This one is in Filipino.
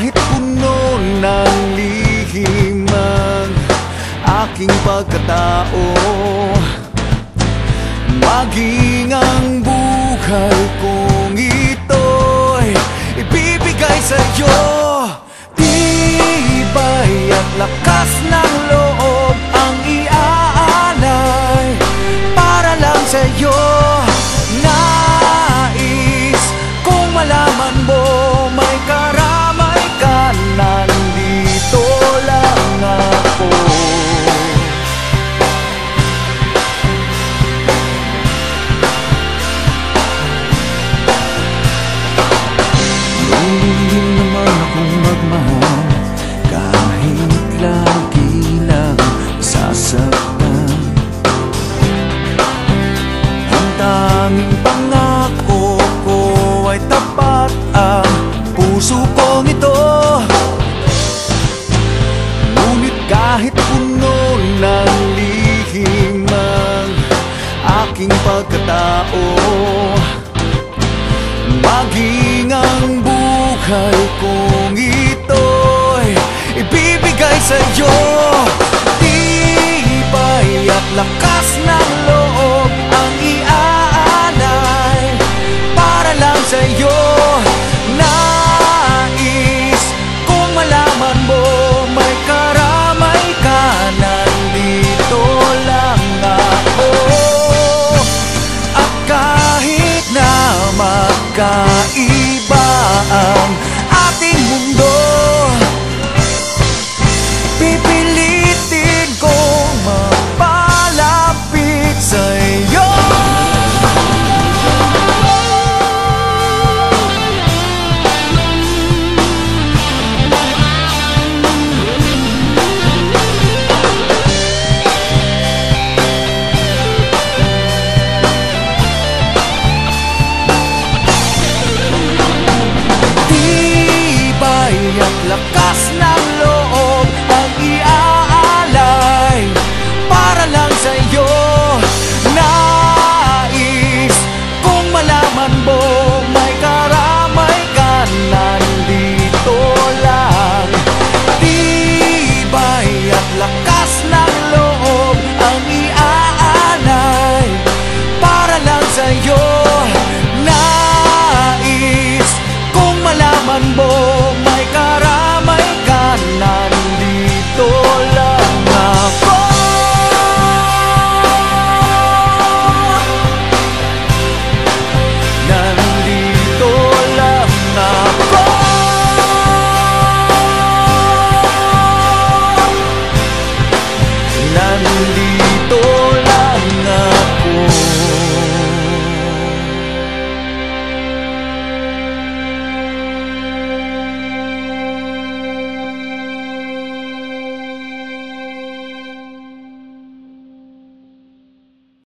kahit puno ng lihim ang aking pagkatao, maging ang buhay kong ito'y ibibigay sa'yo. Tibay at lakas ng loob ang iaalay para lang sa'yo. Nais kung malaman mo may karamay ka, nandito lang ako. Hindi naman akong magmahal kahit lagi lang sasaktan. Ang tanging pangako ko ay tapat, ang puso kong ito. Ngunit kahit puno ng lihim ang aking pagkatao, maging ang buhay kong ito'y ibibigay sa'yo. Tibay at lakas ng loob ang iaalay para lang sa'yo. Nais kung malaman mo may karamay ka, nandito lang ako. At kahit na magkaiba ang ating mundo, pipilitin kong mapalapit sa'yo. Tibay at lakas ng loob